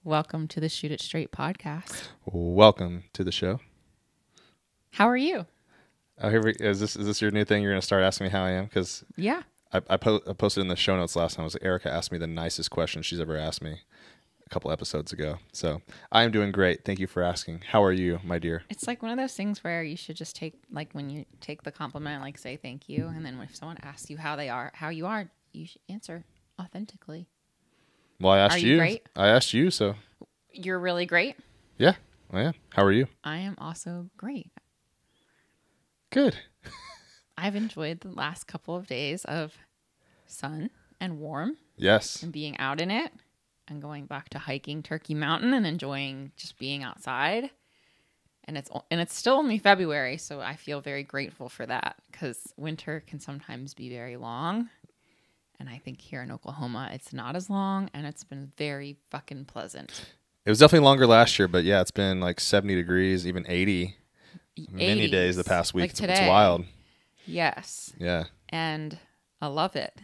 Welcome to the Shoot It Straight podcast. Welcome to the show. How are you? Oh, is this your new thing? You're going to start asking me how I am? Because Yeah. I posted in the show notes last time. Erika asked me the nicest question she's ever asked me a couple episodes ago. So I am doing great. Thank you for asking. How are you, my dear? It's like one of those things where you should just take, like when you take the compliment, like say thank you. And then if someone asks you how you are, you should answer authentically. Well, I asked Are you great? I asked you, so. You're really great. Yeah, I am. How are you? I am also great. Good. I've enjoyed the last couple of days of sun and warm. Yes. And being out in it and going back to hiking Turkey Mountain and enjoying just being outside. And it's still only February, so I feel very grateful for that because winter can sometimes be very long. And I think here in Oklahoma, it's not as long, and it's been very fucking pleasant. It was definitely longer last year, but yeah, it's been like 70 degrees, even 80 many 80s, days the past week. like It's today. wild. Yes. Yeah. And I love it.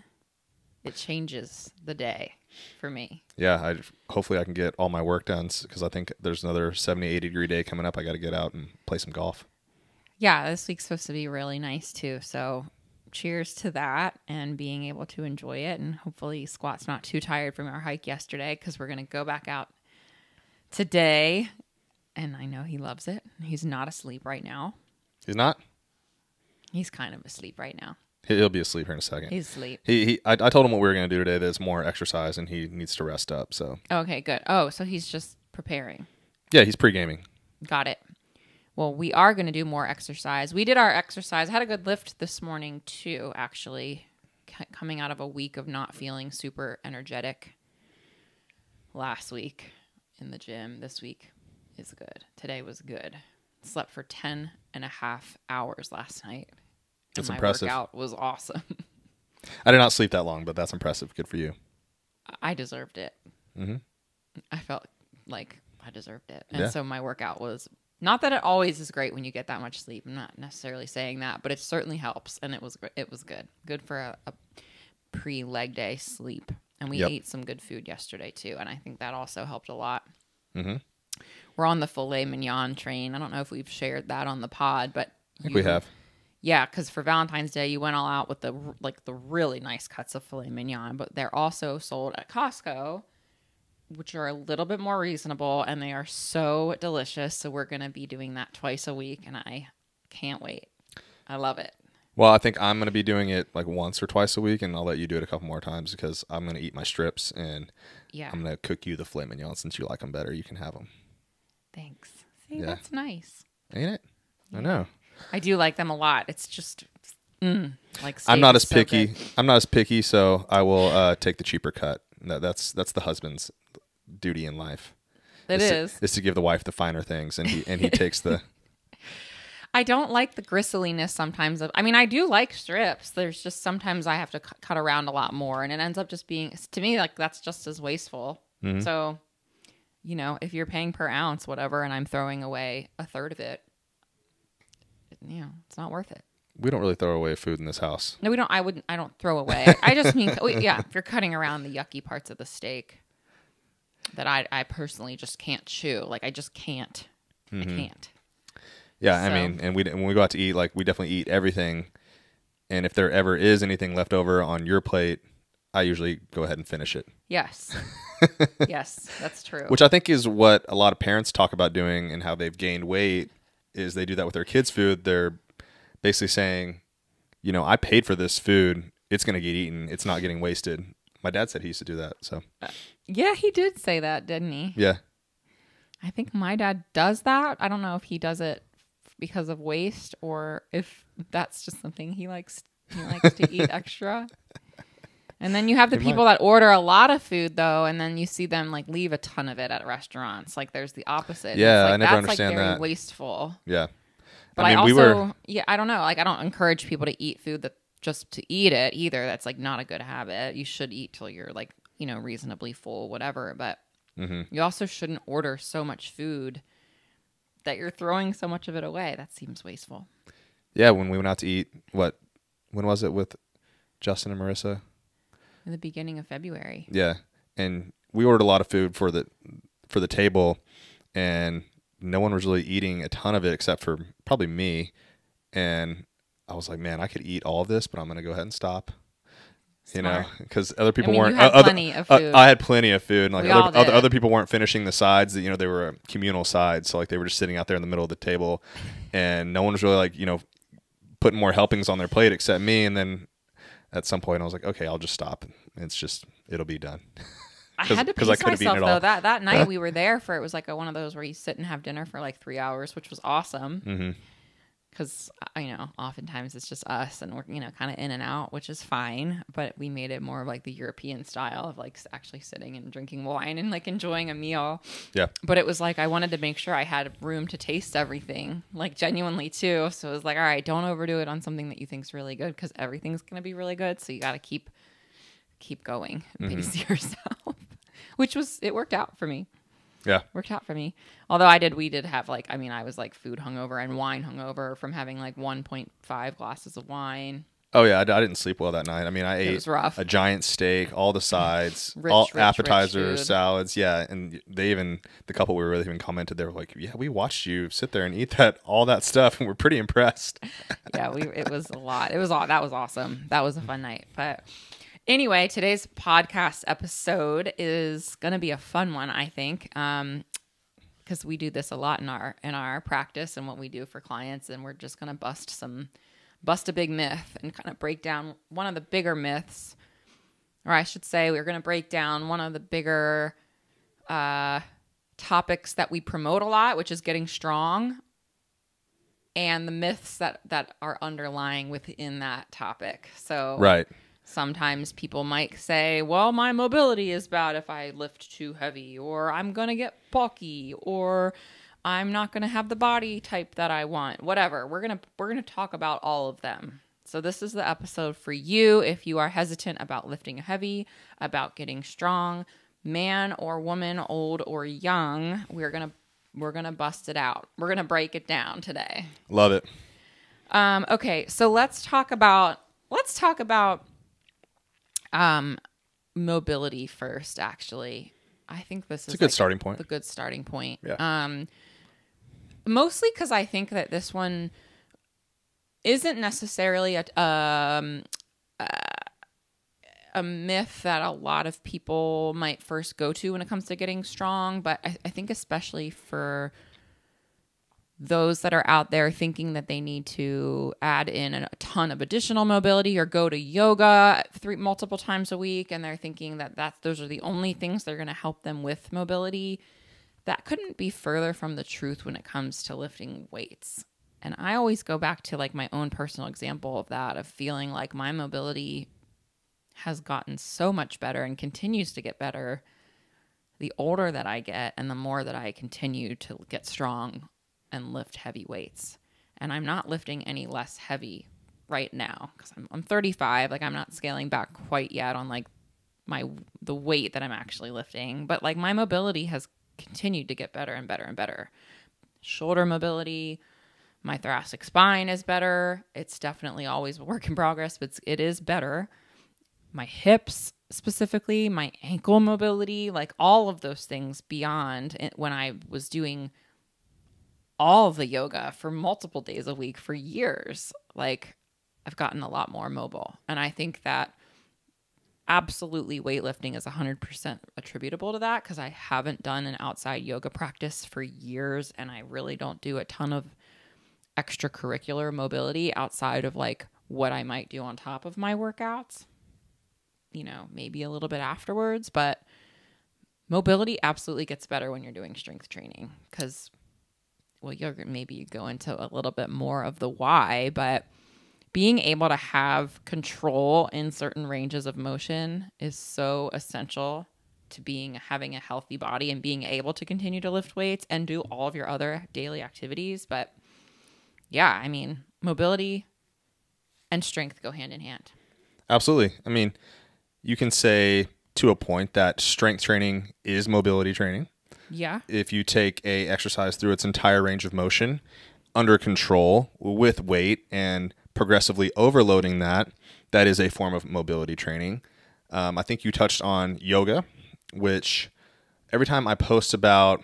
It changes the day for me. Yeah, hopefully I can get all my work done because I think there's another 70, 80 degree day coming up. I got to get out and play some golf. Yeah, this week's supposed to be really nice too. So cheers to that and being able to enjoy it. And hopefully Squat's not too tired from our hike yesterday because we're going to go back out today. And I know he loves it. He's not asleep right now. He's not? He's kind of asleep right now. He'll be asleep here in a second. He's asleep. I told him what we were going to do today. There's more exercise, and he needs to rest up. So Okay, good. Oh, so he's just preparing. yeah, he's pre-gaming. Got it. Well, we are going to do more exercise. We did our exercise. I had a good lift this morning too, actually, coming out of a week of not feeling super energetic last week in the gym. This week is good. Today was good. Slept for 10 and a half hours last night. That's and impressive. My workout was awesome. I did not sleep that long, but that's impressive. Good for you. I deserved it. Mm-hmm. I felt like I deserved it. And Yeah. so my workout was, not that it always is great when you get that much sleep. I'm not necessarily saying that, but it certainly helps. And it was good. Good for a pre-leg day sleep. And we ate some good food yesterday too. And I think that also helped a lot. Mm-hmm. We're on the Filet Mignon train. I don't know if we've shared that on the pod, but I think we have. Yeah, because for Valentine's Day, you went all out with the really nice cuts of filet mignon, but they're also sold at Costco, which are a little bit more reasonable, and they are so delicious. So we're going to be doing that twice a week, and I can't wait. I love it. Well, I think I'm going to be doing it like once or twice a week, and I'll let you do it a couple more times because I'm going to eat my strips, and I'm going to cook you the filet mignon since you like them better. You can have them. Thanks. See, that's nice. Ain't it? Yeah. I know. I do like them a lot. It's just like I'm not as so picky. good. I'm not as picky, so I will take the cheaper cut. That's the husband's duty in life. It is to give the wife the finer things, and he takes the. I don't like the gristliness sometimes. I mean, I do like strips. There's just sometimes I have to cut around a lot more, and it ends up just being, to me, like that's just as wasteful. Mm-hmm. So, if you're paying per ounce, whatever, and I'm throwing away a third of it, it's not worth it. We don't really throw away food in this house. No, we don't. I don't throw away. I just mean, if you're cutting around the yucky parts of the steak that I personally just can't chew. Like I just can't. Mm-hmm. I can't. Yeah, I mean, and when we go out to eat, like we definitely eat everything. And if there ever is anything left over on your plate, I usually go ahead and finish it. Yes. Yes, that's true. Which I think is what a lot of parents talk about doing and how they've gained weight is they do that with their kids' food. They're basically saying, I paid for this food. It's going to get eaten. It's not getting wasted. My dad said he used to do that. So yeah, he did say that, didn't he? Yeah. I think my dad does that. I don't know if he does it because of waste or if that's just something he likes to eat extra. And then you have the people that order a lot of food though, and then you see them like leave a ton of it at restaurants. Like there's the opposite. Yeah, like, I never that's understand like very that. wasteful. Yeah. But I also, I don't know. Like I don't encourage people to eat food that just to eat it either. That's like not a good habit. You should eat till you're like, reasonably full, whatever. But you also shouldn't order so much food that you're throwing so much of it away. That seems wasteful. Yeah, when we went out to eat, when was it with Justin and Marissa? In the beginning of February. Yeah, and we ordered a lot of food for for the table, and no one was really eating a ton of it except for probably me. And I was like, man, I could eat all of this, but I'm going to go ahead and stop. Smart. You know, because other people You weren't. had plenty of food. I had plenty of food. And like We all did. other people weren't finishing the sides. You know, they were communal sides, so like they were just sitting out there in the middle of the table, and no one was really like, you know, putting more helpings on their plate except me. And then at some point, I was like, okay, I'll just stop. It'll be done. I had to pace myself though. all. That night we were there for, it was like one of those where you sit and have dinner for like 3 hours, which was awesome. Mm-hmm. Because, you know, oftentimes it's just us and we're, you know, kind of in and out, which is fine. But we made it more of like the European style of like actually sitting and drinking wine and like enjoying a meal. Yeah. But it was like I wanted to make sure I had room to taste everything, like genuinely too. So it was like, all right, don't overdo it on something that you think's really good because everything's going to be really good. So you got to keep going and pace yourself, it worked out for me. Yeah. Worked out for me. Although we did have like, I mean, I was like food hungover and wine hungover from having like 1.5 glasses of wine. Oh yeah, I didn't sleep well that night. I mean, I ate rough. a giant steak, all the sides, Rich appetizers, food. salads. Yeah, and the couple we were with even commented, they were like, "Yeah, we watched you sit there and eat all that stuff, and we're pretty impressed." Yeah, it was a lot. That was awesome. That was a fun night. But anyway, today's podcast episode is going to be a fun one, I think, because we do this a lot in our practice and what we do for clients, and we're just going to bust a big myth and kind of break down one of the bigger myths, or I should say, we're going to break down one of the bigger topics that we promote a lot, which is getting strong, and the myths that are underlying within that topic. So Right. Sometimes people might say, well, my mobility is bad if I lift too heavy, or I'm going to get bulky, or I'm not going to have the body type that I want. Whatever. We're going to talk about all of them. So this is the episode for you if you are hesitant about lifting heavy, about getting strong, man or woman, old or young. We're going to bust it out. We're going to break it down today. Love it. Okay, so let's talk about mobility first, actually. I think this is a good starting point. A good starting point. Yeah. Mostly because I think that this one isn't necessarily a myth that a lot of people might first go to when it comes to getting strong, but I think especially for those that are out there thinking that they need to add in a ton of additional mobility or go to yoga multiple times a week, and they're thinking that those are the only things that are going to help them with mobility, that couldn't be further from the truth when it comes to lifting weights. And I always go back to like my own personal example of that, of feeling like my mobility has gotten so much better and continues to get better the older that I get and the more that I continue to get strong and lift heavy weights. And I'm not lifting any less heavy right now because I'm 35. Like, I'm not scaling back quite yet on like the weight that I'm actually lifting, but like my mobility has continued to get better and better and better. Shoulder mobility, my thoracic spine is better. It's definitely always a work in progress, but it is better. My hips specifically, my ankle mobility, like all of those things beyond when I was doing all of the yoga for multiple days a week for years. Like, I've gotten a lot more mobile. And I think that absolutely weightlifting is 100% attributable to that, because I haven't done an outside yoga practice for years, and I really don't do a ton of extracurricular mobility outside of like what I might do on top of my workouts, you know, maybe a little bit afterwards. But mobility absolutely gets better when you're doing strength training, because, well, maybe you go into a little bit more of the why, but being able to have control in certain ranges of motion is so essential to having a healthy body and being able to continue to lift weights and do all of your other daily activities. But yeah, I mean, mobility and strength go hand in hand. Absolutely. I mean, you can say to a point that strength training is mobility training. Yeah. If you take a exercise through its entire range of motion under control with weight and progressively overloading that is a form of mobility training. I think you touched on yoga, which every time I post about,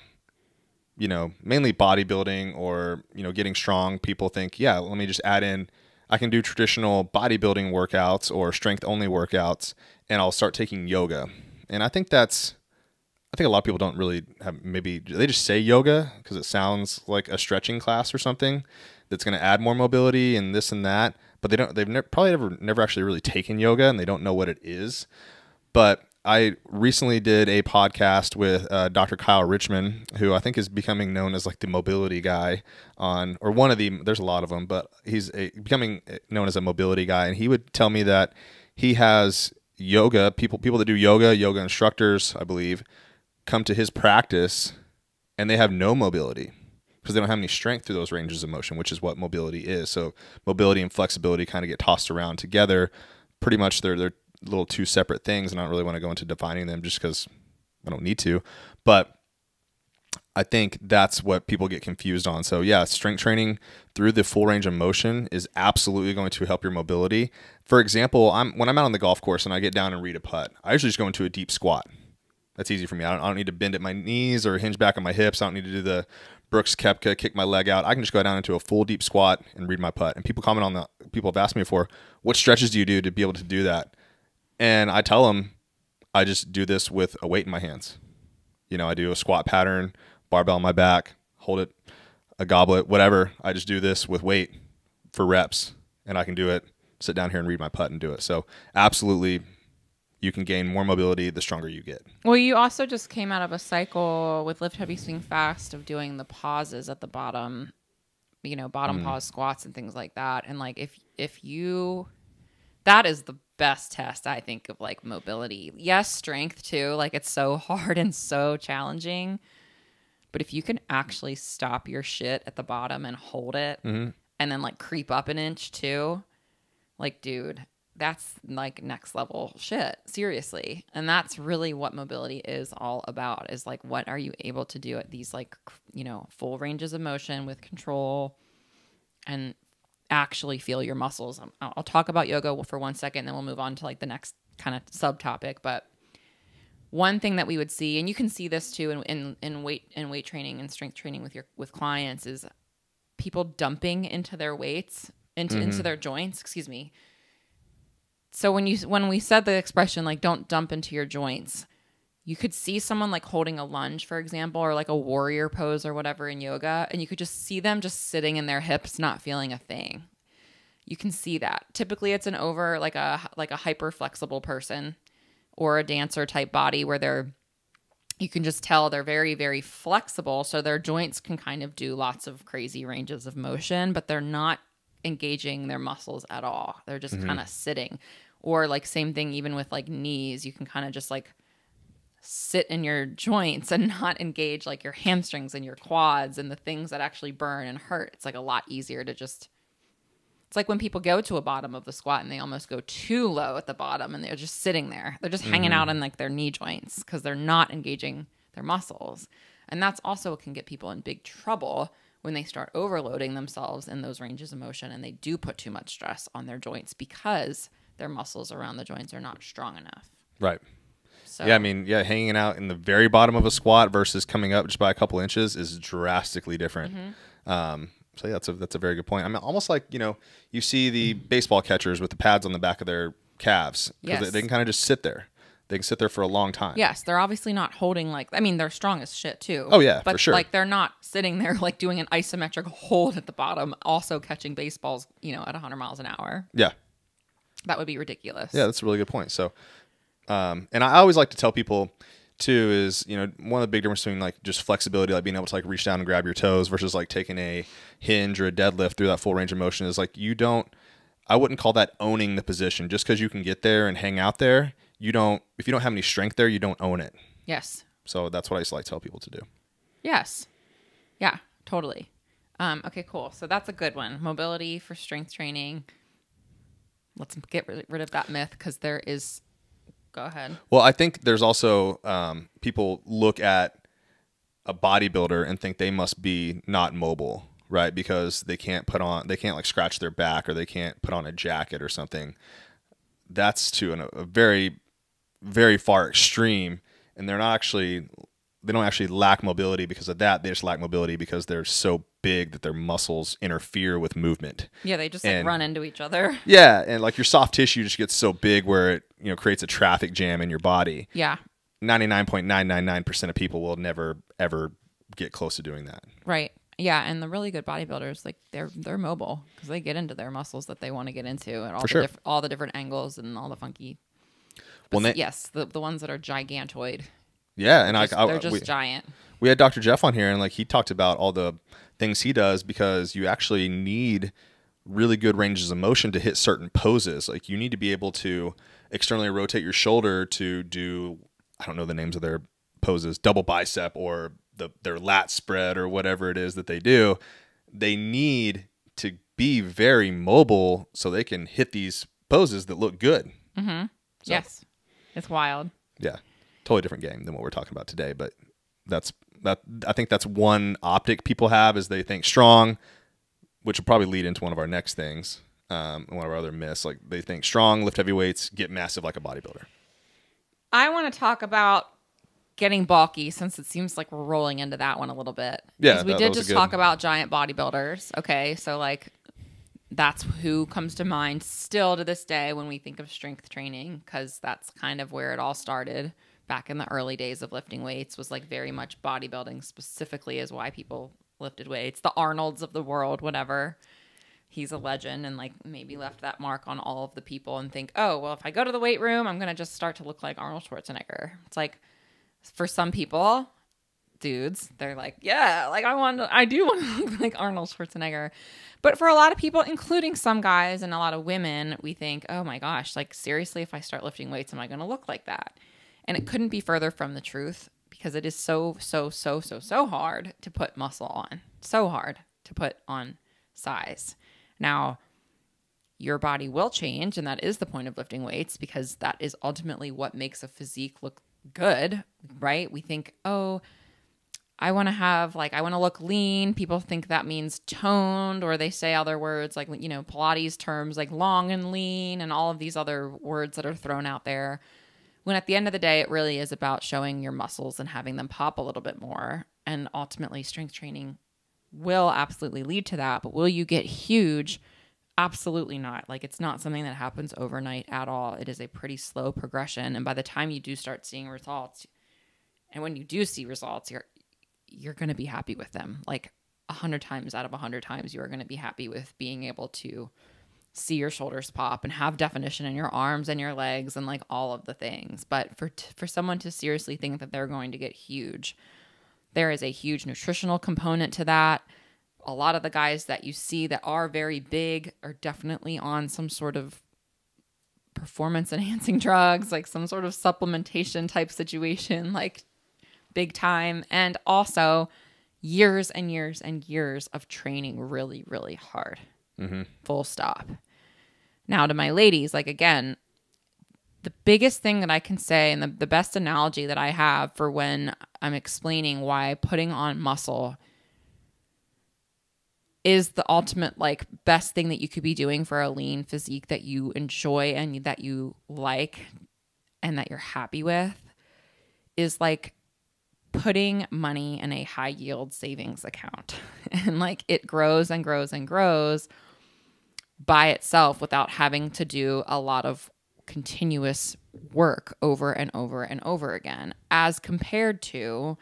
mainly bodybuilding or, getting strong, people think, yeah, let me just add in, I can do traditional bodybuilding workouts or strength only workouts, and I'll start taking yoga. And I think a lot of people don't really have, maybe they just say yoga because it sounds like a stretching class or something that's going to add more mobility and this and that, but they've probably never actually really taken yoga, and they don't know what it is. But I recently did a podcast with Dr. Kyle Richmond, who I think is becoming known as like the mobility guy there's a lot of them, but he's becoming known as a mobility guy. And he would tell me that he has yoga, people that do yoga instructors, I believe, come to his practice and they have no mobility because they don't have any strength through those ranges of motion, which is what mobility is. So mobility and flexibility kind of get tossed around together. Pretty much they're little two separate things, and I don't really want to go into defining them just because I don't need to. But I think that's what people get confused on. So yeah, strength training through the full range of motion is absolutely going to help your mobility. For example, when I'm out on the golf course and I get down and read a putt, I usually just go into a deep squat. That's easy for me. I don't need to bend at my knees or hinge back on my hips. I don't need to do the Brooks Koepka, kick my leg out. I can just go down into a full deep squat and read my putt. And people have asked me before, what stretches do you do to be able to do that? And I tell them, I just do this with a weight in my hands. I do a squat pattern, barbell on my back, hold it, a goblet, whatever. I just do this with weight for reps, and I can do it, sit down here and read my putt and do it. So absolutely, you can gain more mobility the stronger you get. Well, you also just came out of a cycle with Lift Heavy Swing Fast of doing the pauses at the bottom, pause squats and things like that. And like that is the best test, I think, of like mobility. Yes, strength too. Like it's so hard and so challenging. But if you can actually stop your shit at the bottom and hold it and then like creep up an inch too, like, dude, that's like next level shit. Seriously. And that's really what mobility is all about, is like, what are you able to do at these like, full ranges of motion with control and actually feel your muscles. I'll talk about yoga for 1 second, then we'll move on to like the next kind of subtopic. But one thing that we would see, and you can see this too in weight training and strength training with clients, is people dumping into their weights, into their joints, excuse me. So when we said the expression like don't dump into your joints, you could see someone like holding a lunge, for example, or like a warrior pose or whatever in yoga, and you could just see them just sitting in their hips, not feeling a thing. You can see that. Typically it's like a hyper flexible person or a dancer type body where you can just tell they're very, very flexible. So their joints can kind of do lots of crazy ranges of motion, but they're not engaging their muscles at all. They're just kind of sitting. Or like same thing even with like knees, you can kind of just like sit in your joints and not engage like your hamstrings and your quads and the things that actually burn and hurt. It's like a lot easier to just, it's like when people go to a bottom of the squat and they almost go too low at the bottom and they're just sitting there. They're just hanging out in like their knee joints because they're not engaging their muscles. And that's also what can get people in big trouble when they start overloading themselves in those ranges of motion and they do put too much stress on their joints because their muscles around the joints are not strong enough. Right. So, yeah, I mean, hanging out in the very bottom of a squat versus coming up just by a couple inches is drastically different. So yeah, that's a very good point. I mean, almost like, you see the baseball catchers with the pads on the back of their calves. Because they can kind of just sit there. They can sit there for a long time. Yes, they're obviously not holding they're strong as shit too. Oh yeah, but for sure. Like they're not sitting there like doing an isometric hold at the bottom, also catching baseballs, at 100 miles an hour. Yeah. That would be ridiculous. Yeah, that's a really good point. So, and I always like to tell people too is, one of the big differences between like just flexibility, like being able to like reach down and grab your toes versus like taking a hinge or a deadlift through that full range of motion is like I wouldn't call that owning the position. Just because you can get there and hang out there, if you don't have any strength there, you don't own it. Yes. So that's what I used to like tell people to do. Yes. Yeah, totally. Okay, cool. So that's a good one. Mobility for strength training. Let's get rid of that myth because there is... Go ahead. Well, I think there's also people look at a bodybuilder and think they must be not mobile, right? Because they can't like scratch their back or they can't put on a jacket or something. That's to a very, very far extreme, and they're not actually actually lack mobility because of that. They just lack mobility because they're so big that their muscles interfere with movement. Yeah, they just like run into each other. Yeah, and like your soft tissue just gets so big where it, you know, creates a traffic jam in your body. Yeah. 99.999% of people will never ever get close to doing that. Right. Yeah, and the really good bodybuilders, like they're mobile because they get into their muscles that they want to get into, and all the different angles and all the funky. Well, yes, the ones that are gigantoid. Yeah, and they're just giant. We had Dr. Jeff on here, and like he talked about all the things he does because you actually need really good ranges of motion to hit certain poses. Like you need to be able to externally rotate your shoulder to do, I don't know the names of their poses, double bicep or their lat spread or whatever it is that they do. They need to be very mobile so they can hit these poses that look good. Mm-hmm. So, yes. It's wild. Yeah. Totally different game than what we're talking about today. But I think that's one optic people have is they think strong, which will probably lead into one of our next things. One of our other myths. Like they think strong, lift heavy weights, get massive like a bodybuilder. I want to talk about getting bulky since it seems like we're rolling into that one a little bit. Yeah, we did just talk about giant bodybuilders. Okay, so like that's who comes to mind still to this day when we think of strength training, because that's kind of where it all started back in the early days of lifting weights, was like very much bodybuilding specifically is why people lifted weights. The Arnolds of the world, whatever. He's a legend and like maybe left that mark on all of the people and think, oh, well, if I go to the weight room, I'm going to just start to look like Arnold Schwarzenegger. It's like, for some people, dudes, they're like, yeah, like I do want to look like Arnold Schwarzenegger. But for a lot of people, including some guys and a lot of women, we think, oh my gosh, like seriously, if I start lifting weights, am I going to look like that? And it couldn't be further from the truth because it is so hard to put muscle on. So hard to put on size. Now, your body will change, and that is the point of lifting weights because that is ultimately what makes a physique look good, right? We think, oh, I want to look lean. People think that means toned, or they say other words like, you know, Pilates terms like long and lean and all of these other words that are thrown out there. When at the end of the day, it really is about showing your muscles and having them pop a little bit more. And ultimately, strength training will absolutely lead to that. But will you get huge? Absolutely not. Like, it's not something that happens overnight at all. It is a pretty slow progression. And by the time you do start seeing results, and when you do see results, you're going to be happy with them. Like 100 times out of 100 times, you are going to be happy with being able to see your shoulders pop and have definition in your arms and your legs and like all of the things. But for someone to seriously think that they're going to get huge, there is a huge nutritional component to that. A lot of the guys that you see that are very big are definitely on some sort of performance enhancing drugs, like some sort of supplementation type situation, like big time. And also years and years and years of training really, really hard. Mm-hmm. Full stop. Now to my ladies, like again, the biggest thing that I can say and the best analogy that I have for when I'm explaining why putting on muscle is the ultimate like best thing that you could be doing for a lean physique that you enjoy and that you like and that you're happy with is like putting money in a high yield savings account. And like it grows and grows and grows by itself without having to do a lot of continuous work over and over and over again, as compared to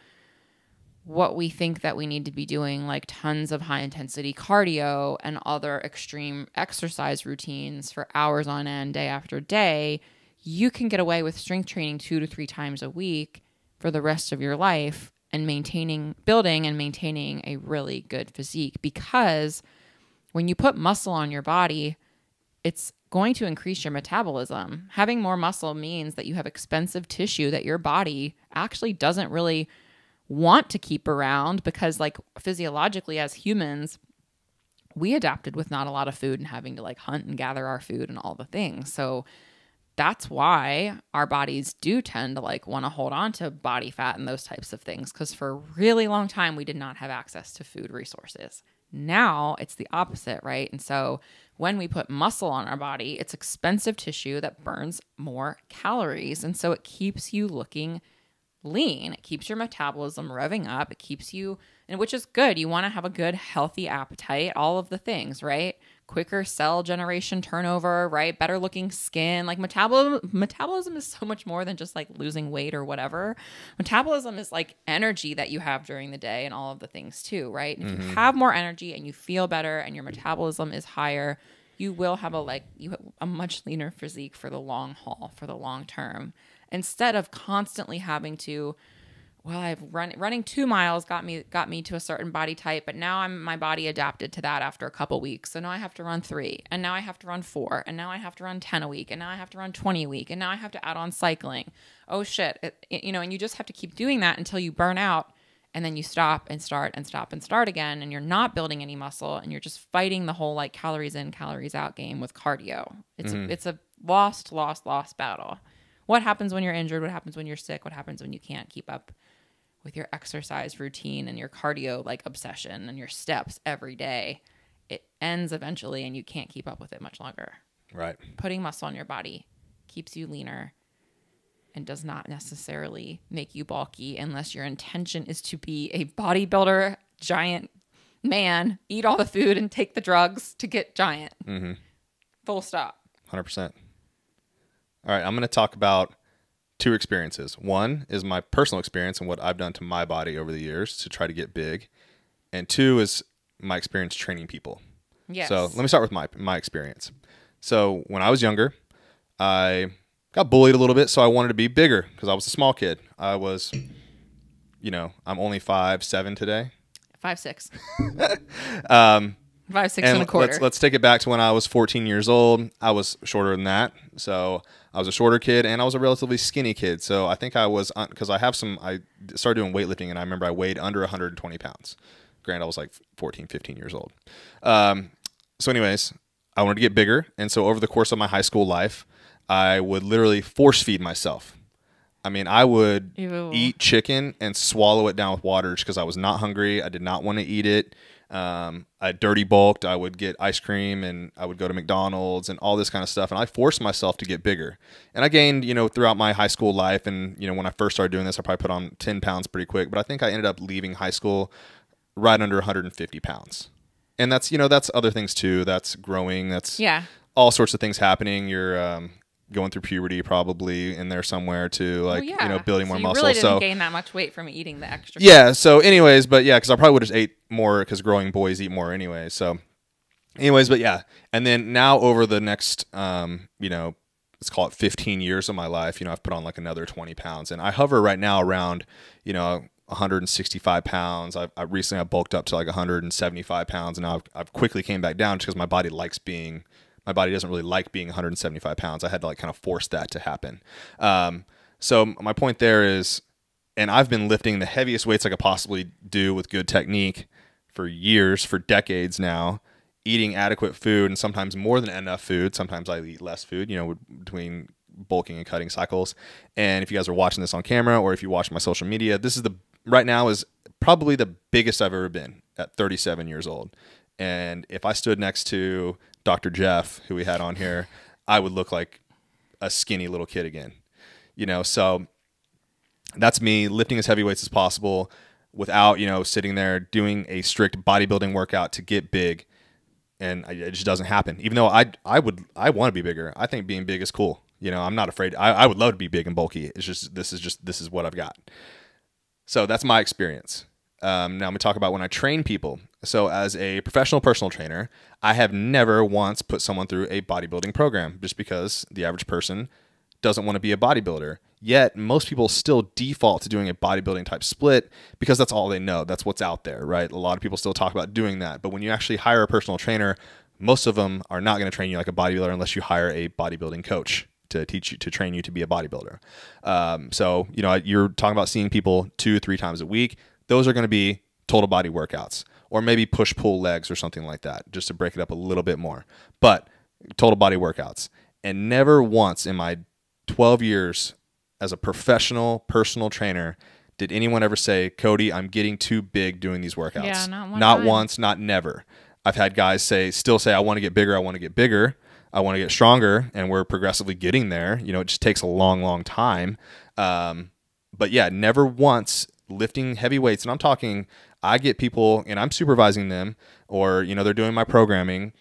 what we think that we need to be doing, like tons of high intensity cardio and other extreme exercise routines for hours on end, day after day. You can get away with strength training 2 to 3 times a week for the rest of your life and building and maintaining a really good physique, because when you put muscle on your body, it's going to increase your metabolism. Having more muscle means that you have expensive tissue that your body actually doesn't really want to keep around, because like physiologically as humans, we adapted with not a lot of food and having to like hunt and gather our food and all the things. So that's why our bodies do tend to like want to hold on to body fat and those types of things, because for a really long time we did not have access to food resources. Now it's the opposite, right? And so when we put muscle on our body, it's expensive tissue that burns more calories. And so it keeps you looking lean. It keeps your metabolism revving up. It keeps you, and which is good. You want to have a good, healthy appetite, all of the things, right? Quicker cell generation turnover, right? Better looking skin. Like metabolism is so much more than just like losing weight or whatever. Metabolism is like energy that you have during the day and all of the things too, right? And if you have more energy and you feel better and your metabolism is higher, you will have a much leaner physique for the long haul, for the long term. Instead of constantly having to, well, I've running 2 miles got me to a certain body type, but now my body adapted to that after a couple weeks. So now I have to run 3, and now I have to run 4, and now I have to run 10 a week, and now I have to run 20 a week, and now I have to add on cycling. Oh shit. And you just have to keep doing that until you burn out, and then you stop and start and stop and start again, and you're not building any muscle, and you're just fighting the whole like calories in, calories out game with cardio. It's a lost battle. What happens when you're injured? What happens when you're sick? What happens when you can't keep up with your exercise routine and your cardio like obsession and your steps every day? It ends eventually and you can't keep up with it much longer. Right. Putting muscle on your body keeps you leaner and does not necessarily make you bulky unless your intention is to be a bodybuilder, giant man, eat all the food and take the drugs to get giant. Full stop. 100%. All right, I'm going to talk about 2 experiences. One is my personal experience and what I've done to my body over the years to try to get big. And 2 is my experience training people. Yes. So let me start with my experience. So when I was younger, I got bullied a little bit, so I wanted to be bigger because I was a small kid. I was, I'm only 5'7" today. 5'6". 5'6" and a quarter. Let's take it back to when I was 14 years old. I was shorter than that. So I was a shorter kid and I was a relatively skinny kid. So I think I was, because I started doing weightlifting and I remember I weighed under 120 pounds. Granted, I was like 14, 15 years old. So anyways, I wanted to get bigger. And so over the course of my high school life, I would literally force feed myself. I mean, I would eat chicken and swallow it down with water just because I was not hungry. I did not want to eat it. I dirty bulked. I would get ice cream and I would go to McDonald's and all this kind of stuff. And I forced myself to get bigger. And I gained, throughout my high school life. And, when I first started doing this, I probably put on 10 pounds pretty quick. But I think I ended up leaving high school right under 150 pounds. And that's, that's other things too. That's growing. That's all sorts of things happening. You're, going through puberty probably in there somewhere too, like, building more muscle. You really didn't gain that much weight from eating the extra. Yeah. So anyways, but yeah, because I probably would have just ate more because growing boys eat more anyway. So anyways, but yeah. And then now over the next, let's call it 15 years of my life, I've put on like another 20 pounds and I hover right now around, 165 pounds. I recently bulked up to like 175 pounds and now I've quickly came back down just because my body doesn't really like being 175 pounds. I had to like kind of force that to happen. So my point there is, and I've been lifting the heaviest weights I could possibly do with good technique for years, for decades now, eating adequate food and sometimes more than enough food. Sometimes I eat less food, between bulking and cutting cycles. And if you guys are watching this on camera or if you watch my social media, right now is probably the biggest I've ever been at 37 years old. And if I stood next to Dr. Jeff, who we had on here, I would look like a skinny little kid again. So that's me lifting as heavy weights as possible without, sitting there doing a strict bodybuilding workout to get big. And it just doesn't happen. Even though I want to be bigger. I think being big is cool. I'm not afraid. I would love to be big and bulky. It's just, this is what I've got. So that's my experience. Now I'm going to talk about when I train people. So as a professional personal trainer, I have never once put someone through a bodybuilding program just because the average person doesn't want to be a bodybuilder. Yet most people still default to doing a bodybuilding type split because that's all they know. That's what's out there, right? A lot of people still talk about doing that. But when you actually hire a personal trainer, most of them are not going to train you like a bodybuilder unless you hire a bodybuilding coach to train you to be a bodybuilder. So, you're talking about seeing people 2-3 times a week. Those are going to be total body workouts or maybe push-pull legs or something like that, just to break it up a little bit more. But total body workouts. And never once in my 12 years as a professional personal trainer did anyone ever say, Cody, I'm getting too big doing these workouts. Yeah, not once, not never. I've had guys still say, I want to get bigger, I want to get bigger, I want to get stronger, and we're progressively getting there. It just takes a long, long time. But yeah, never once lifting heavy weights. And I'm talking, I get people and I'm supervising them, or, you know, they're doing my programming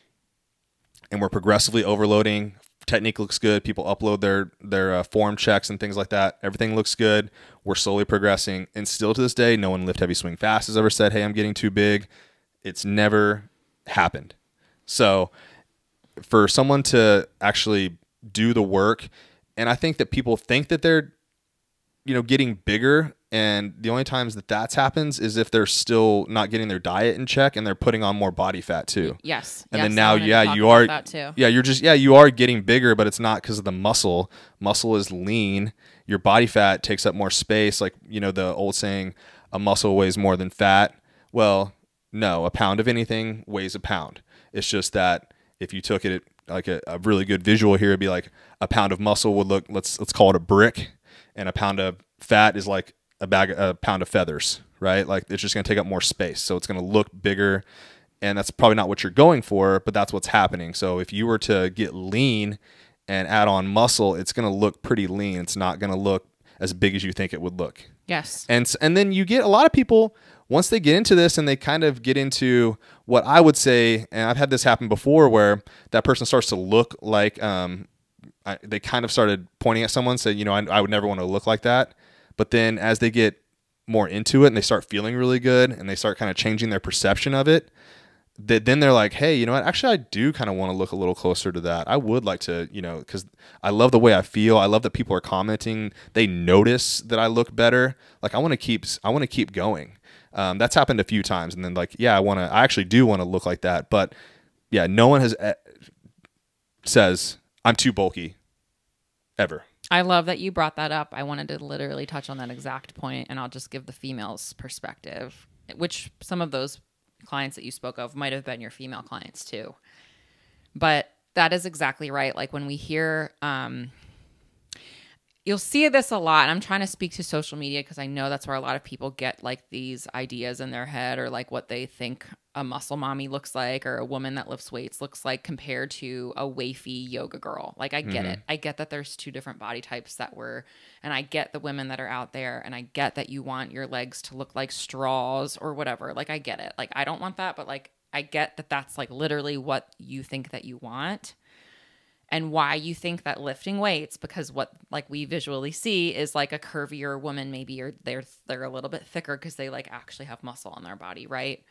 and we're progressively overloading. Technique looks good. People upload their form checks and things like that. Everything looks good. We're slowly progressing. And still to this day, no one lift heavy swing fast has ever said, hey, I'm getting too big. It's never happened. So for someone to actually do the work, and I think that people think that they're, you know, getting bigger, and the only times that that's happens is if they're still not getting their diet in check and they're putting on more body fat too. Yes. And yes, then now, yeah, you are, that too. yeah, you're just, yeah, you are getting bigger, but it's not because of the muscle. Muscle is lean. Your body fat takes up more space. Like, you know, the old saying, a muscle weighs more than fat. Well, no, a pound of anything weighs a pound. It's just that if you took it like a really good visual here, it'd be like a pound of muscle would look, let's call it a brick, and a pound of fat is like a pound of feathers, right? Like it's just going to take up more space. So it's going to look bigger, and that's probably not what you're going for, but that's what's happening. So if you were to get lean and add on muscle, it's going to look pretty lean. It's not going to look as big as you think it would look. Yes. And then you get a lot of people, once they get into this and they kind of get into what I would say, and I've had this happen before, where that person starts to look like, they kind of started pointing at someone, say, you know, I would never want to look like that. But then as they get more into it and they start feeling really good and they start kind of changing their perception of it, then they're like, hey, you know what? Actually, I do kind of want to look a little closer to that. I would like to, you know, because I love the way I feel. I love that people are commenting. They notice that I look better. Like I want to keep going. That's happened a few times. And then like, yeah, I actually do want to look like that. But yeah, no one says I'm too bulky ever. I love that you brought that up. I wanted to literally touch on that exact point, and I'll just give the female's perspective, which some of those clients that you spoke of might have been your female clients too. But that is exactly right. Like when we hear, you'll see this a lot. And I'm trying to speak to social media because I know that's where a lot of people get like these ideas in their head, or like what they think a muscle mommy looks like, or a woman that lifts weights looks like compared to a wafy yoga girl. Like I get it. I get that there's two different body types and I get the women that are out there, and I get that you want your legs to look like straws or whatever. Like I get it. Like I don't want that, but like I get that that's like literally what you think that you want. And why you think that lifting weights, because what like we visually see is like a curvier woman maybe, or they're a little bit thicker because they like actually have muscle on their body, right?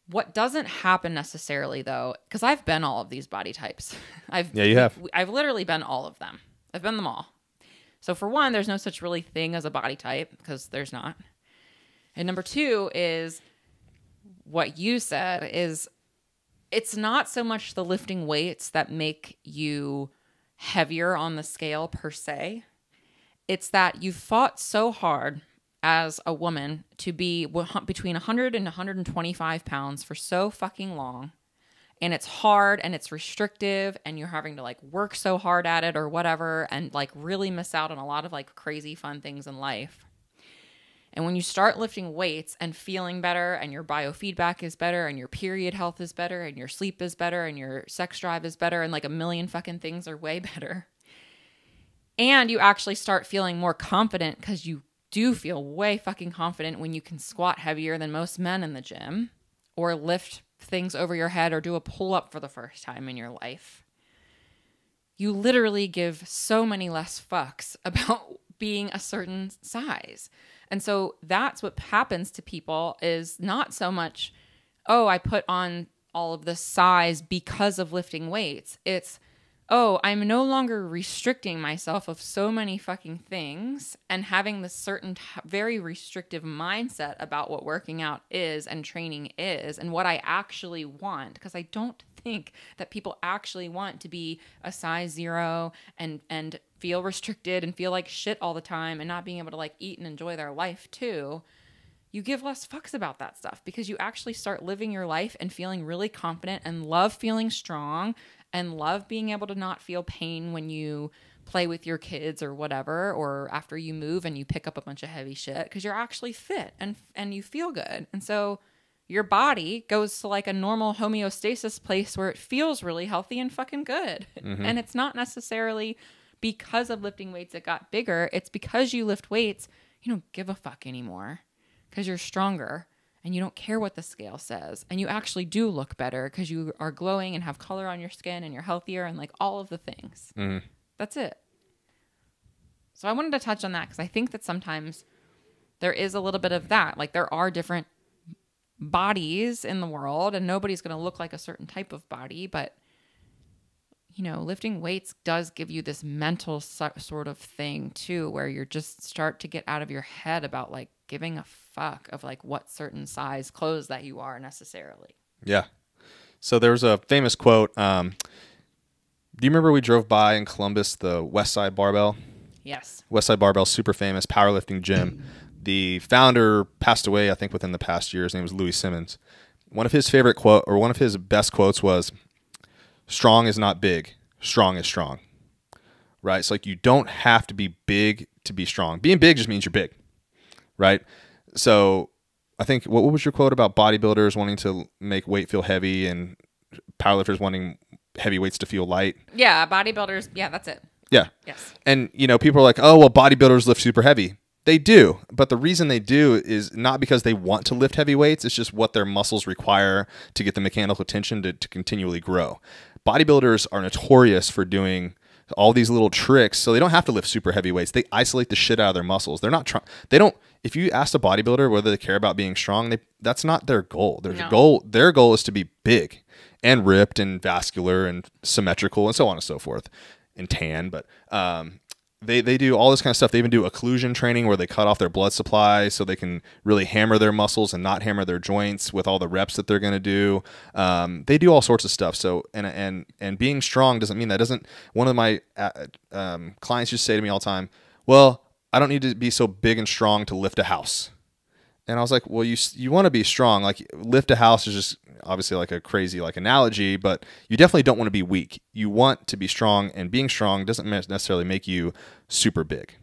What doesn't happen necessarily though, because I've been all of these body types. You have. I've literally been all of them. I've been them all. So for one, there's no such really thing as a body type, because there's not. And number two is what you said is, it's not so much the lifting weights that make you heavier on the scale per se. It's that you've fought so hard as a woman to be between 100 and 125 pounds for so fucking long. And it's hard and it's restrictive, and you're having to like work so hard at it or whatever, and like really miss out on a lot of like crazy fun things in life. And when you start lifting weights and feeling better, and your biofeedback is better, and your period health is better, and your sleep is better, and your sex drive is better, and like a million fucking things are way better, and you actually start feeling more confident, because you do feel way fucking confident when you can squat heavier than most men in the gym, or lift things over your head, or do a pull-up for the first time in your life. You literally give so many less fucks about being a certain size. And so that's what happens to people, is not so much, oh, I put on all of this size because of lifting weights. It's, oh, I'm no longer restricting myself of so many fucking things and having this certain very restrictive mindset about what working out is and training is and what I actually want. Because I don't think that people actually want to be a size 0 and feel restricted and feel like shit all the time and not being able to like eat and enjoy their life too. You give less fucks about that stuff, because you actually start living your life and feeling really confident and love feeling strong and love being able to not feel pain when you play with your kids or whatever, or after you move and you pick up a bunch of heavy shit, because you're actually fit and you feel good. And so your body goes to like a normal homeostasis place where it feels really healthy and fucking good. Mm-hmm. And it's not necessarily because of lifting weights it got bigger. It's because you lift weights, you don't give a fuck anymore because you're stronger and you don't care what the scale says. And you actually do look better because you are glowing and have color on your skin and you're healthier and like all of the things. Mm-hmm. That's it. So I wanted to touch on that because I think that sometimes there is a little bit of that. Like there are different bodies in the world and nobody's going to look like a certain type of body, but you know, lifting weights does give you this mental sort of thing too, where you're just start to get out of your head about like giving a fuck of like what certain size clothes that you are necessarily. Yeah. So there's a famous quote. Do you remember we drove by in Columbus, the West Side Barbell? Yes. West Side Barbell, super famous powerlifting gym. The founder passed away, I think, within the past year. His name was Louis Simmons. One of his favorite quote, or one of his best quotes was, "Strong is not big. Strong is strong." Right? It's like you don't have to be big to be strong. Being big just means you're big. Right? So I think, what was your quote about bodybuilders wanting to make weight feel heavy and powerlifters wanting heavy weights to feel light? Yeah, bodybuilders. Yeah, that's it. Yeah. Yes. And, you know, people are like, oh, well, bodybuilders lift super heavy. They do, but the reason they do is not because they want to lift heavy weights. It's just what their muscles require to get the mechanical tension to continually grow. Bodybuilders are notorious for doing all these little tricks, so they don't have to lift super heavy weights. They isolate the shit out of their muscles. They're not trying. They don't. If you ask a bodybuilder whether they care about being strong, that's not their goal. Their goal is to be big and ripped and vascular and symmetrical and so on and so forth, and tan. But They do all this kind of stuff. They even do occlusion training where they cut off their blood supply so they can really hammer their muscles and not hammer their joints with all the reps that they're going to do. They do all sorts of stuff. So and being strong doesn't mean that. Doesn't one of my clients used to say to me all the time, "Well, I don't need to be so big and strong to lift a house." And I was like, well, you want to be strong. Like lift a house is just obviously like a crazy like analogy, but you definitely don't want to be weak. You want to be strong, and being strong doesn't necessarily make you super big.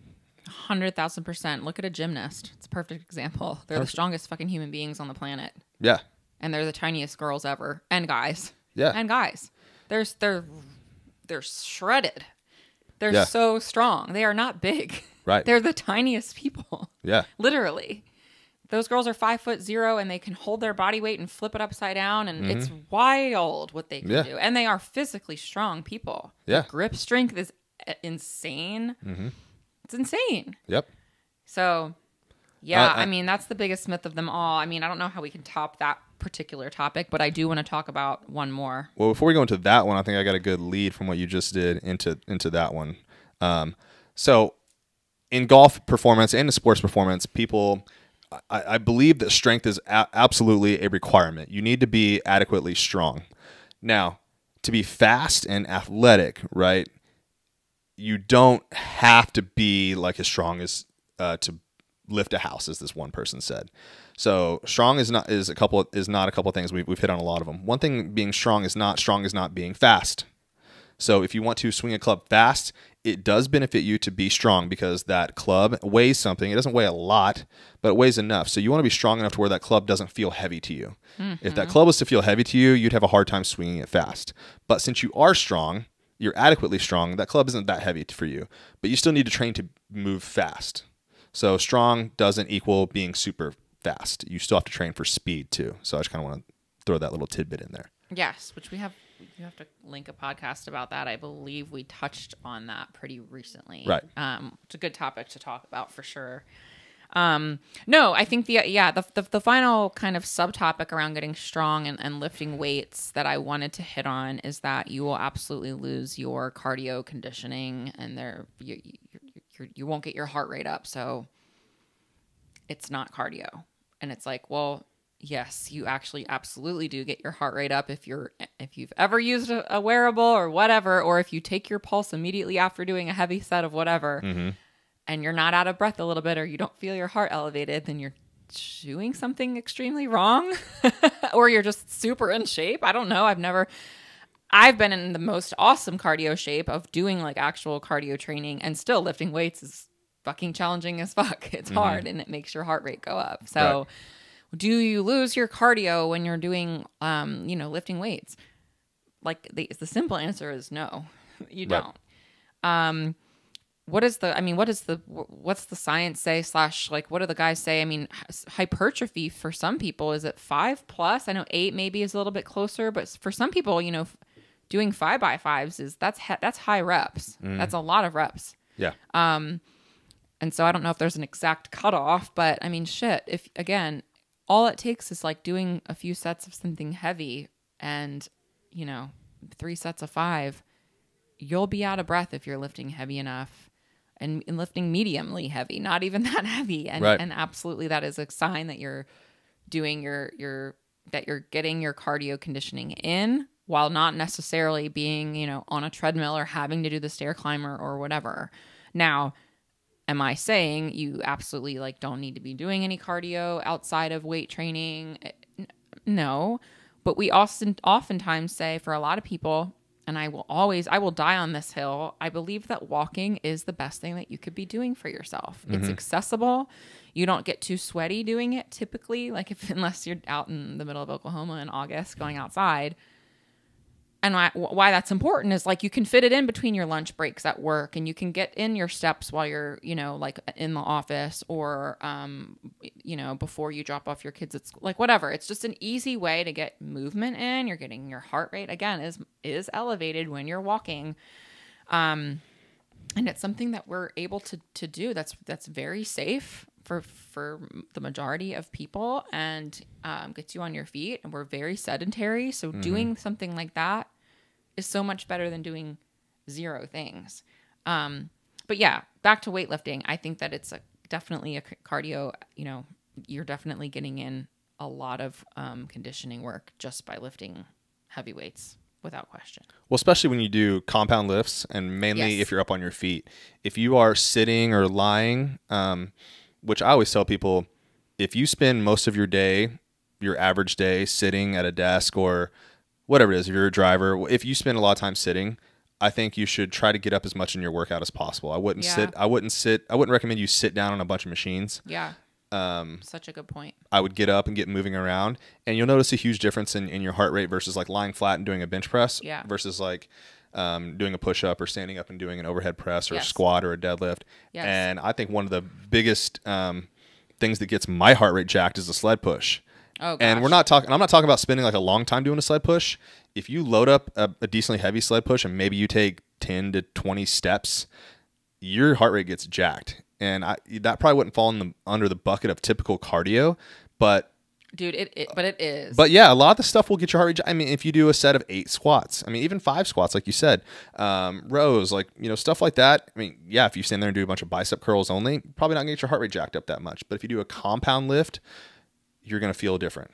100,000%. Look at a gymnast. It's a perfect example. They're the strongest fucking human beings on the planet. Yeah. And they're the tiniest girls ever. And guys. Yeah. And guys. They're shredded. They're so strong. They are not big. Right. They're the tiniest people. Yeah. Literally. Those girls are 5'0" and they can hold their body weight and flip it upside down, and it's wild what they can do. And they are physically strong people. Yeah. The grip strength is insane. It's insane. Yep. So, yeah, I mean, that's the biggest myth of them all. I mean, I don't know how we can top that particular topic, but I do want to talk about one more. Well, before we go into that one, I think I got a good lead from what you just did into that one. So in golf performance and in sports performance, people... I believe that strength is absolutely a requirement. You need to be adequately strong. Now, to be fast and athletic, right, you don't have to be like as strong as to lift a house, as this one person said. So strong is not a couple of things. We've hit on a lot of them. One thing being strong is not being fast. So if you want to swing a club fast, it does benefit you to be strong because that club weighs something. It doesn't weigh a lot, but it weighs enough. So you want to be strong enough to where that club doesn't feel heavy to you. If that club was to feel heavy to you, you'd have a hard time swinging it fast. But since you are strong, you're adequately strong, that club isn't that heavy for you. But you still need to train to move fast. So strong doesn't equal being super fast. You still have to train for speed too. So I just kind of want to throw that little tidbit in there. Yes, which you have to link a podcast about that. I believe we touched on that pretty recently. Right. It's a good topic to talk about for sure. No, I think the final kind of subtopic around getting strong and lifting weights that I wanted to hit on is that you will absolutely lose your cardio conditioning, and you won't get your heart rate up. So it's not cardio. And it's like, well, yes, you actually absolutely do get your heart rate up if you've ever used a wearable or whatever, or if you take your pulse immediately after doing a heavy set of whatever, and you're not out of breath a little bit, or you don't feel your heart elevated, then you're doing something extremely wrong, or you're just super in shape. I don't know. I've been in the most awesome cardio shape of doing like actual cardio training, and still lifting weights is fucking challenging as fuck. It's hard, and it makes your heart rate go up. So. Right. Do you lose your cardio when you're doing, lifting weights? Like the simple answer is no, you don't. what's the science say / like, what do the guys say? I mean, hypertrophy for some people, is it 5+? I know 8 maybe is a little bit closer, but for some people, you know, doing 5x5s that's high reps. That's a lot of reps. Yeah. And so I don't know if there's an exact cutoff, but I mean, shit, if again, all it takes is like doing a few sets of something heavy and, you know, 3 sets of 5, you'll be out of breath if you're lifting heavy enough and lifting mediumly heavy, not even that heavy. And, right. and absolutely that is a sign that you're doing that you're getting your cardio conditioning in while not necessarily being, you know, on a treadmill or having to do the stair climber or whatever. Now, am I saying you absolutely like don't need to be doing any cardio outside of weight training? No, but we oftentimes say for a lot of people, and I will die on this hill, I believe that walking is the best thing that you could be doing for yourself. It's accessible. You don't get too sweaty doing it typically, like unless you're out in the middle of Oklahoma in August going outside. And why that's important is like you can fit it in between your lunch breaks at work, and you can get in your steps while you're, you know, like in the office or, you know, before you drop off your kids at school, like whatever. It's just an easy way to get movement in. You're getting your heart rate again is elevated when you're walking. And it's something that we're able to do. That's very safe for the majority of people and gets you on your feet. And we're very sedentary. So doing something like that is so much better than doing 0 things. But yeah, back to weightlifting. I think that it's definitely a cardio, you know, you're definitely getting in a lot of conditioning work just by lifting heavy weights. Without question. Well, especially when you do compound lifts and mainly if you're up on your feet. If you are sitting or lying, which I always tell people, if you spend most of your day, your average day, sitting at a desk or whatever it is, if you're a driver, if you spend a lot of time sitting, I think you should try to get up as much in your workout as possible. I wouldn't recommend you sit down on a bunch of machines. Yeah. Such a good point. I would get up and get moving around, and you'll notice a huge difference in your heart rate versus like lying flat and doing a bench press versus like doing a push-up or standing up and doing an overhead press or a squat or a deadlift. Yes. And I think one of the biggest things that gets my heart rate jacked is the sled push. Oh, gosh. And I'm not talking about spending like a long time doing a sled push. If you load up a decently heavy sled push and maybe you take 10 to 20 steps, your heart rate gets jacked. And that probably wouldn't fall under the bucket of typical cardio, but dude, it is. But yeah, a lot of the stuff will get your heart rate. I mean, if you do a set of 8 squats, I mean, even 5 squats, like you said, rows, like, you know, stuff like that. I mean, yeah, if you stand there and do a bunch of bicep curls only, probably not gonna get your heart rate jacked up that much. But if you do a compound lift, you're gonna feel different.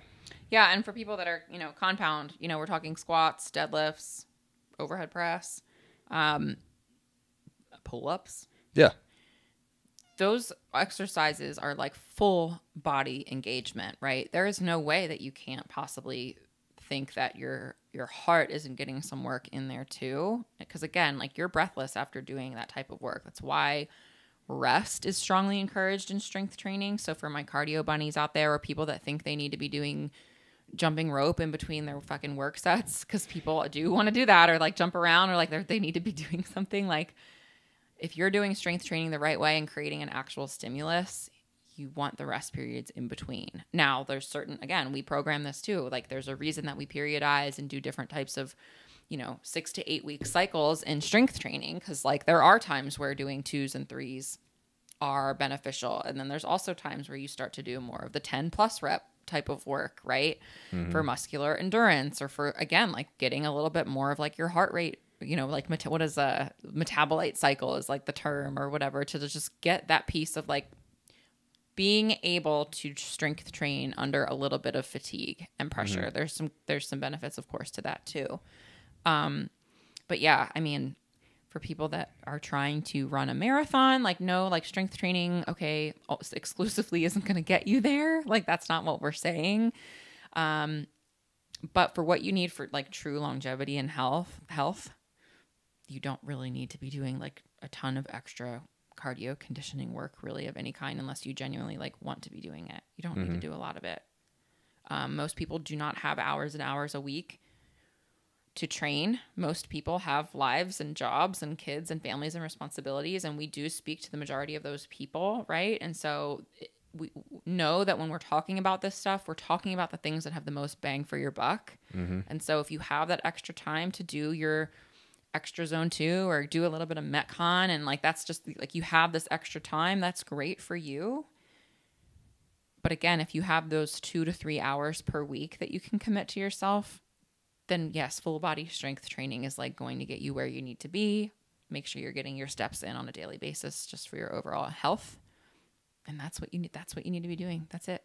Yeah, and for people that are, you know, compound, you know, we're talking squats, deadlifts, overhead press, pull-ups. Yeah. Those exercises are like full body engagement, right? There is no way that you can't possibly think that your heart isn't getting some work in there too. Because again, like you're breathless after doing that type of work. That's why rest is strongly encouraged in strength training. So for my cardio bunnies out there or people that think they need to be doing jumping rope in between their fucking work sets, because people do want to do that or like jump around or like they need to be doing something like, if you're doing strength training the right way and creating an actual stimulus, you want the rest periods in between. Now, there's certain, again, we program this too. Like there's a reason that we periodize and do different types of, you know, 6 to 8 week cycles in strength training. Cause like there are times where doing 2s and 3s are beneficial. And then there's also times where you start to do more of the 10+ rep type of work, right? For muscular endurance or for, again, like getting a little bit more of like your heart rate, you know, like what is a metabolite cycle is like the term or whatever, to just get that piece of like being able to strength train under a little bit of fatigue and pressure. There's some benefits, of course, to that too. But yeah, I mean, for people that are trying to run a marathon, like no, like strength training, okay, exclusively isn't going to get you there. Like that's not what we're saying. But for what you need for like true longevity and health, you don't really need to be doing like a ton of extra cardio conditioning work really of any kind unless you genuinely like want to be doing it. You don't need to do a lot of it. Most people do not have hours and hours a week to train. Most people have lives and jobs and kids and families and responsibilities, and we do speak to the majority of those people, right? And so we know that when we're talking about this stuff, we're talking about the things that have the most bang for your buck. And so if you have that extra time to do your extra zone 2 or do a little bit of Metcon, and like that's just like you have this extra time, that's great for you. But again, if you have those 2 to 3 hours per week that you can commit to yourself, then yes, full body strength training is like going to get you where you need to be. Make sure you're getting your steps in on a daily basis just for your overall health. And that's what you need. That's what you need to be doing. That's it.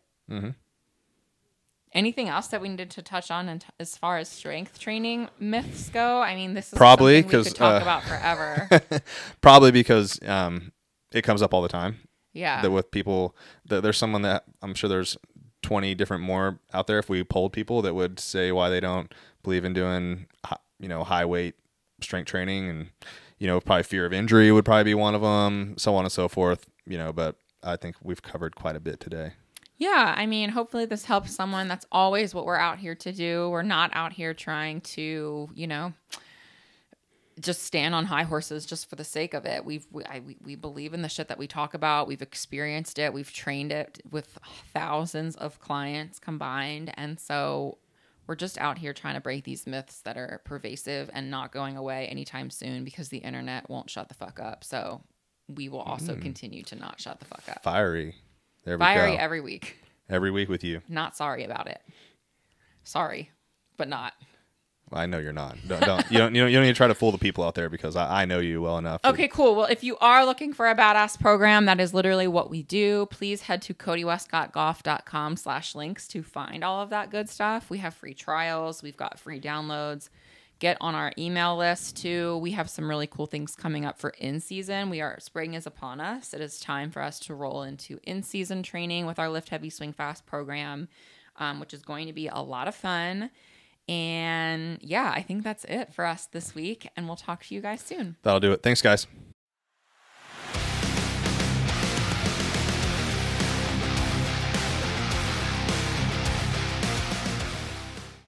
Anything else that we needed to touch on as far as strength training myths go? I mean, this is probably something we could talk about forever. Probably because it comes up all the time. Yeah. That with people, there's someone that I'm sure there's 20 different more out there if we polled people that would say why they don't believe in doing, high weight strength training, and, probably fear of injury would probably be one of them, so on and so forth, but I think we've covered quite a bit today. Yeah. I mean, hopefully this helps someone. That's always what we're out here to do. We're not out here trying to, just stand on high horses just for the sake of it. We believe in the shit that we talk about. We've experienced it. We've trained it with thousands of clients combined. And so we're just out here trying to break these myths that are pervasive and not going away anytime soon because the internet won't shut the fuck up. So we will also continue to not shut the fuck up. Fiery. There we Fiery go. every week. Every week with you. Not sorry about it. Sorry, but not. I know you're not. You don't need to try to fool the people out there because I know you well enough. Okay, cool. Well, if you are looking for a badass program, that is literally what we do. Please head to codywescottgolf.com/links to find all of that good stuff. We have free trials. We've got free downloads. Get on our email list too. We have some really cool things coming up for in-season. Spring is upon us. It is time for us to roll into in-season training with our Lift Heavy Swing Fast program, which is going to be a lot of fun. And yeah, I think that's it for us this week, and we'll talk to you guys soon. That'll do it. Thanks, guys.